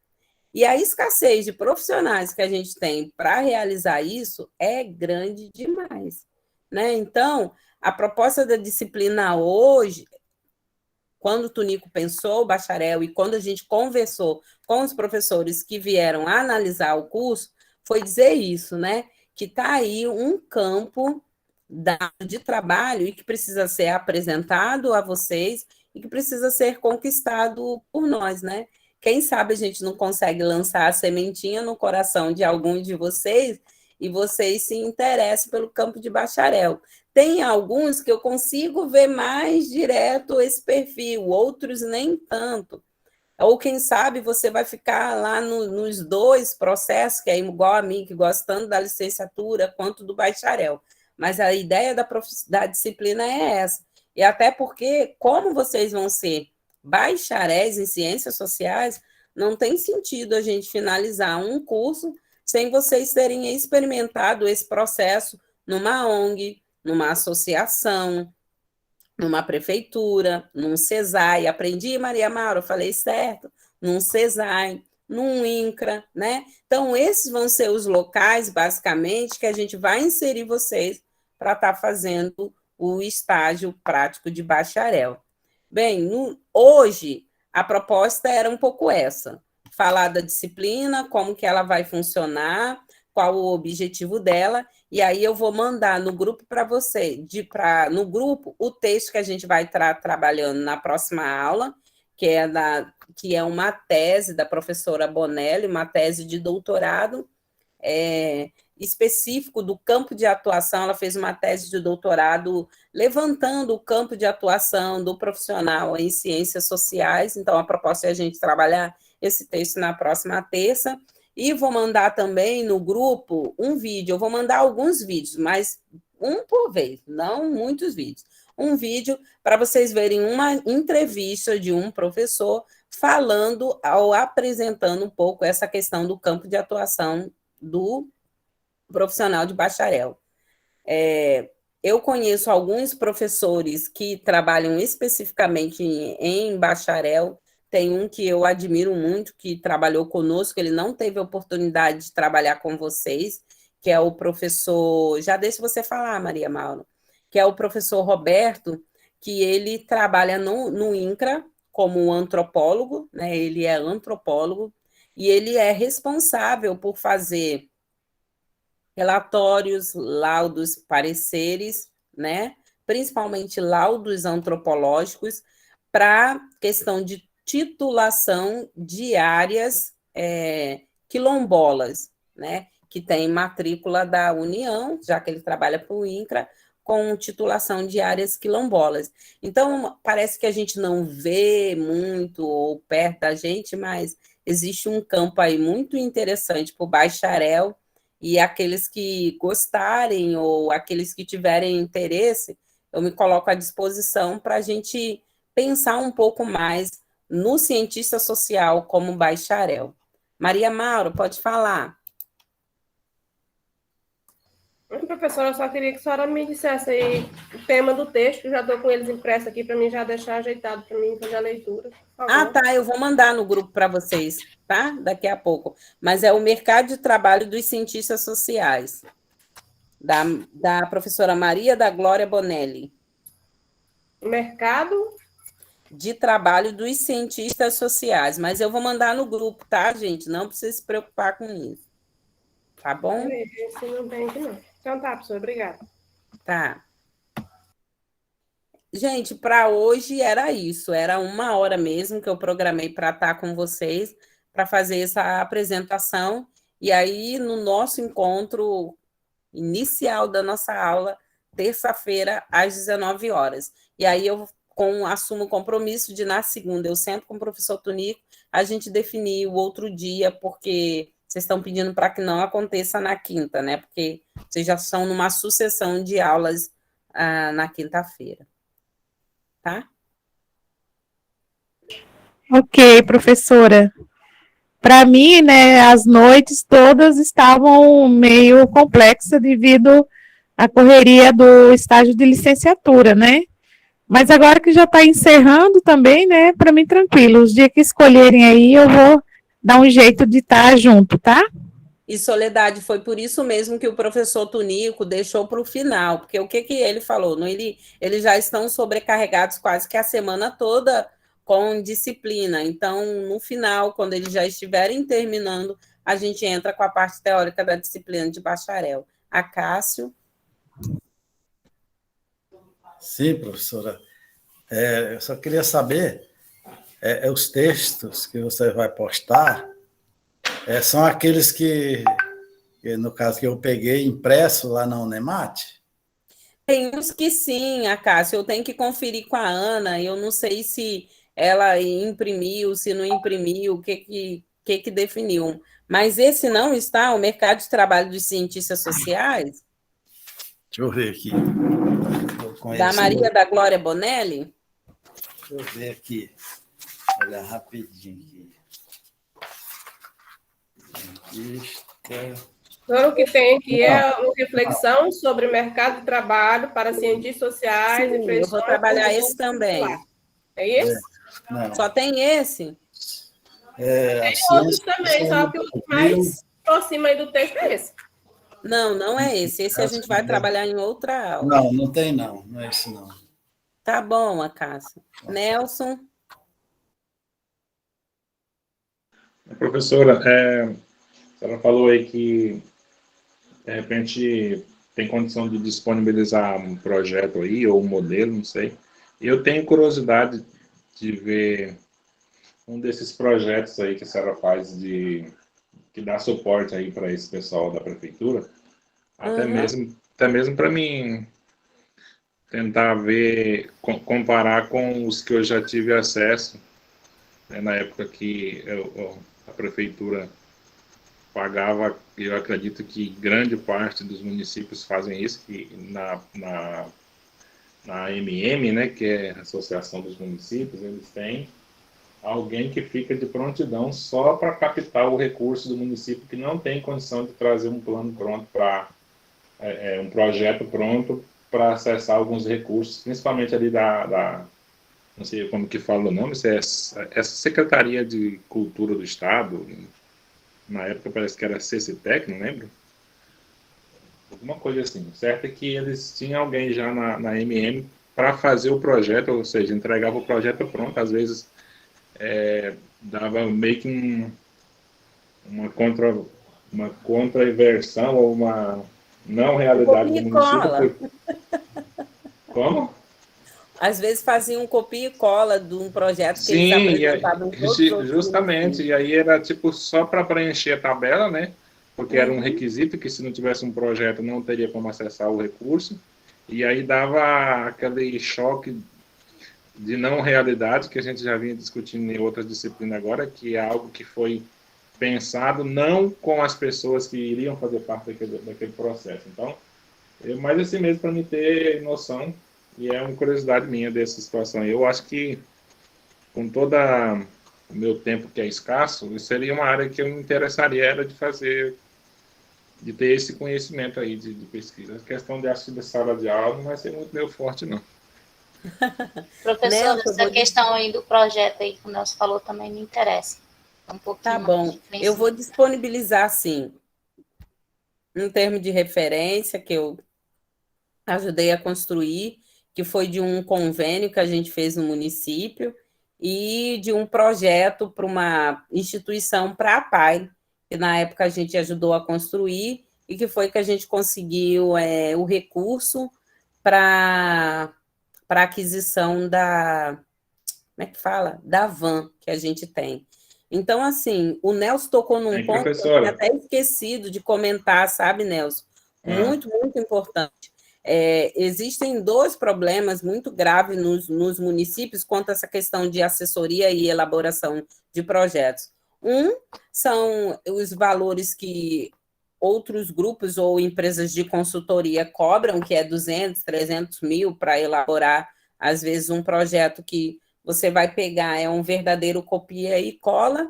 E a escassez de profissionais que a gente tem para realizar isso é grande demais, né? Então, a proposta da disciplina hoje, quando o Tunico pensou o bacharel e quando a gente conversou com os professores que vieram analisar o curso, foi dizer isso, né? Que está aí um campo de trabalho e que precisa ser apresentado a vocês e que precisa ser conquistado por nós, né? Quem sabe a gente não consegue lançar a sementinha no coração de algum de vocês e vocês se interessem pelo campo de bacharel. Tem alguns que eu consigo ver mais direto esse perfil, outros nem tanto. Ou quem sabe você vai ficar lá nos dois processos, que é igual a mim, que gosto tanto da licenciatura quanto do bacharel. Mas a ideia da disciplina é essa. E até porque, como vocês vão ser bacharéis em ciências sociais, não tem sentido a gente finalizar um curso sem vocês terem experimentado esse processo numa ONG, numa associação, numa prefeitura, num CESAI. Aprendi, Maria Maura, falei certo? Num CESAI, num INCRA, né? Então, esses vão ser os locais, basicamente, que a gente vai inserir vocês para estar fazendo o estágio prático de bacharel. Bem, hoje, a proposta era um pouco essa, falar da disciplina, como que ela vai funcionar, qual o objetivo dela, e aí eu vou mandar no grupo para você, no grupo, o texto que a gente vai estar trabalhando na próxima aula, que é uma tese da professora Bonelli, uma tese de doutorado específico do campo de atuação. Ela fez uma tese de doutorado levantando o campo de atuação do profissional em ciências sociais. Então, a proposta é a gente trabalhar esse texto na próxima terça. E vou mandar também no grupo um vídeo. Eu vou mandar alguns vídeos, mas um por vez, não muitos vídeos. Um vídeo para vocês verem uma entrevista de um professor falando ou apresentando um pouco essa questão do campo de atuação do profissional de bacharel. Eu conheço alguns professores que trabalham especificamente em bacharel. Tem um que eu admiro muito, que trabalhou conosco, ele não teve oportunidade de trabalhar com vocês, que é o professor, já deixa você falar, Maria Maura, que é o professor Roberto, que ele trabalha no INCRA como antropólogo, né? Ele é antropólogo, e ele é responsável por fazer relatórios, laudos, pareceres, né? Principalmente laudos antropológicos, para questão de titulação de áreas quilombolas, né? Que tem matrícula da União, já que ele trabalha para o INCRA, com titulação de áreas quilombolas. Então, parece que a gente não vê muito ou perto da gente, mas existe um campo aí muito interessante para o bacharel, e aqueles que gostarem ou aqueles que tiverem interesse, eu me coloco à disposição para a gente pensar um pouco mais no cientista social como bacharel. Maria Mauro, pode falar. Professora, eu só queria que a senhora me dissesse aí o tema do texto, já estou com eles impressos aqui para mim já deixar ajeitado para mim fazer a leitura. Ah, tá, eu vou mandar no grupo para vocês, tá? Daqui a pouco. Mas é o mercado de trabalho dos cientistas sociais, da professora Maria da Glória Bonelli. Mercado de trabalho dos cientistas sociais, mas eu vou mandar no grupo, tá, gente? Não precisa se preocupar com isso. Tá bom? Esse não tem aqui, não. Então tá, professora, obrigada. Tá. Gente, para hoje era isso. Era 1 hora mesmo que eu programei para estar com vocês, para fazer essa apresentação. E aí, no nosso encontro inicial da nossa aula, terça-feira, às 19 horas. E aí eu assumo o compromisso de, na segunda, eu sento com o professor Tunico, a gente definir o outro dia, porque vocês estão pedindo para que não aconteça na quinta, né? Porque vocês já estão numa sucessão de aulas na quinta-feira. Tá? Ok, professora. Para mim, né, as noites todas estavam meio complexas devido à correria do estágio de licenciatura, né? Mas agora que já está encerrando também, né, para mim tranquilo. Os dias que escolherem aí, eu vou dar um jeito de estar junto, tá? E Soledade, foi por isso mesmo que o professor Tunico deixou para o final, porque o que ele falou? Eles já estão sobrecarregados quase que a semana toda com disciplina. Então, no final, quando eles já estiverem terminando, a gente entra com a parte teórica da disciplina de bacharel. Acácio. Sim, professora. Eu só queria saber, os textos que você vai postar, são aqueles que, no caso, que eu peguei impresso lá na Unemate? Tem uns que sim, Acácio, eu tenho que conferir com a Ana, eu não sei se ela imprimiu, se não imprimiu, o que definiu. Mas esse não está, o mercado de trabalho dos cientistas sociais? Deixa eu ver aqui. Da Maria da Glória Bonelli? Deixa eu ver aqui. Olha rapidinho aqui. Então, o que tem aqui é uma reflexão sobre o mercado de trabalho para cientistas sociais. Sim, eu vou trabalhar esse também. É esse? Só tem esse? Tem outros também, só que o mais próximo aí do texto é esse. Não, não é esse. Esse a gente vai trabalhar em outra aula. Não, não tem não. Não é esse não. Tá bom, Acácio. Nelson? Professora, a senhora falou aí que, de repente, tem condição de disponibilizar um projeto aí, ou um modelo, não sei. Eu tenho curiosidade de ver um desses projetos aí que a senhora faz que dá suporte aí para esse pessoal da prefeitura, até mesmo para mim tentar ver, comparar com os que eu já tive acesso, né, na época que a prefeitura pagava, eu acredito que grande parte dos municípios fazem isso, que na AMM, né, que é a Associação dos Municípios, eles têm alguém que fica de prontidão só para captar o recurso do município que não tem condição de trazer um plano pronto para um projeto pronto para acessar alguns recursos, principalmente ali não sei como que fala o nome, essa Secretaria de Cultura do Estado, na época parece que era CCTEC, não lembro? Alguma coisa assim. O certo é que eles tinham alguém já na MM para fazer o projeto, ou seja, entregava o projeto pronto, às vezes dava meio que uma contra-inversão ou uma não realidade do município. Como? às vezes faziam um copia e cola de um projeto que eles Sim, apresentavam em todos os outros justamente, municípios. e aí era tipo só para preencher a tabela, né? Porque era um Uhum. requisito que se não tivesse um projeto não teria como acessar o recurso, e aí dava aquele choque de não realidade que a gente já vinha discutindo em outras disciplinas agora, que é algo que foi pensado não com as pessoas que iriam fazer parte daquele processo. Então, mais assim mesmo para me ter noção, e é uma curiosidade minha dessa situação. Eu acho que, com todo o meu tempo que é escasso, isso seria uma área que eu me interessaria era de fazer, de ter esse conhecimento aí de pesquisa. A questão de assistir da sala de aula não vai ser muito meu forte, não. Professora, Nelson, essa questão aí do projeto aí que o Nelson falou também me interessa. Um pouquinho tá mais bom. de frente. Eu vou disponibilizar, sim, um termo de referência que eu ajudei a construir, que foi de um convênio que a gente fez no município e de um projeto para uma instituição para a PAI, que na época a gente ajudou a construir e que foi que a gente conseguiu o recurso para aquisição da, como é que fala? Da van que a gente tem. Então, assim, o Nelson tocou num Hein, ponto que eu tinha professora? até esquecido de comentar, sabe, Nelson? Ah, Muito, muito importante. Existem dois problemas muito graves nos municípios quanto a essa questão de assessoria e elaboração de projetos. Um são os valores que outros grupos ou empresas de consultoria cobram, que é 200, 300 mil para elaborar, às vezes, um projeto que você vai pegar, é um verdadeiro copia e cola,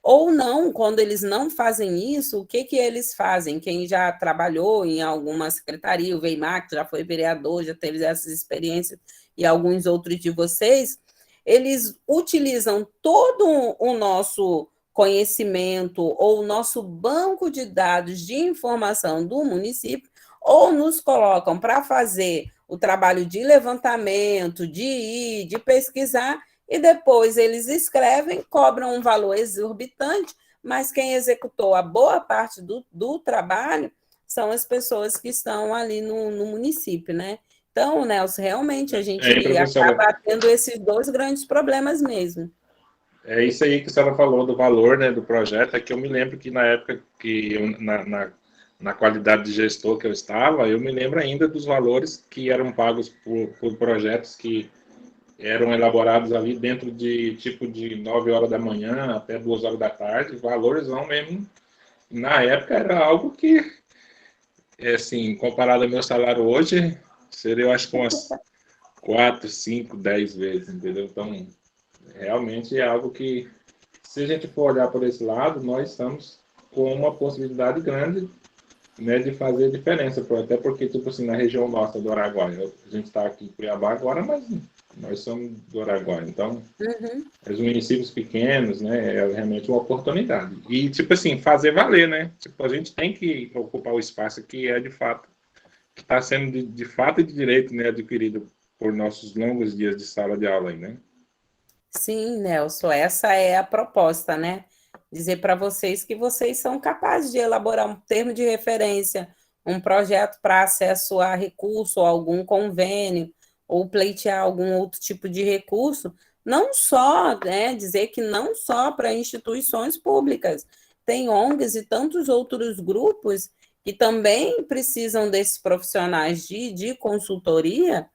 ou não, quando eles não fazem isso, o que eles fazem? Quem já trabalhou em alguma secretaria, o Weimar, que já foi vereador, já teve essas experiências, e alguns outros de vocês, eles utilizam todo o nosso conhecimento ou o nosso banco de dados de informação do município, ou nos colocam para fazer o trabalho de levantamento, de ir, de pesquisar, e depois eles escrevem, cobram um valor exorbitante, mas quem executou a boa parte do trabalho são as pessoas que estão ali no município, né? Então, Nelson, realmente a gente professora, acaba tendo esses dois grandes problemas mesmo. é isso aí que a senhora falou do valor, né, do projeto, é que eu me lembro que na época que eu, na qualidade de gestor que eu estava, eu me lembro ainda dos valores que eram pagos por projetos que eram elaborados ali dentro de, tipo, de 9 horas da manhã até 2 horas da tarde, valores não mesmo. Na época era algo que, assim, comparado ao meu salário hoje, seria, eu acho, que umas 4, 5, 10 vezes, entendeu? Então, realmente é algo que, se a gente for olhar por esse lado, nós estamos com uma possibilidade grande, né, de fazer diferença, até porque, tipo assim, na região nossa do Araguaia, a gente está aqui em Cuiabá agora, mas nós somos do Araguaia, então, os municípios pequenos, né, é realmente uma oportunidade. E, tipo assim, fazer valer, né? Tipo, a gente tem que ocupar o espaço que é, de fato, que está sendo, de fato e de direito, né, adquirido por nossos longos dias de sala de aula aí, né? Sim, Nelson, essa é a proposta, né? Dizer para vocês que vocês são capazes de elaborar um termo de referência, um projeto para acesso a recurso, ou algum convênio, ou pleitear algum outro tipo de recurso, não só, né, dizer que não só para instituições públicas, tem ONGs e tantos outros grupos que também precisam desses profissionais de consultoria,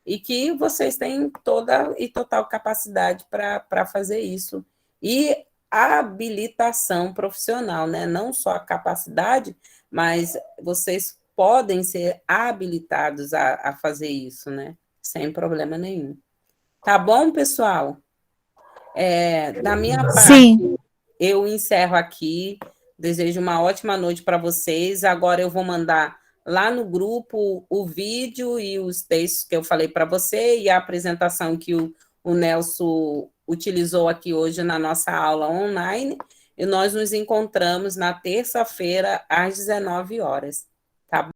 e que vocês têm toda e total capacidade para fazer isso. E a habilitação profissional, né? Não só a capacidade, mas vocês podem ser habilitados a fazer isso, né? Sem problema nenhum. Tá bom, pessoal? Da minha parte, Sim. eu encerro aqui. Desejo uma ótima noite para vocês. Agora eu vou mandar lá no grupo o vídeo e os textos que eu falei para você e a apresentação que o Nelson utilizou aqui hoje na nossa aula online. E nós nos encontramos na terça-feira, às 19 horas.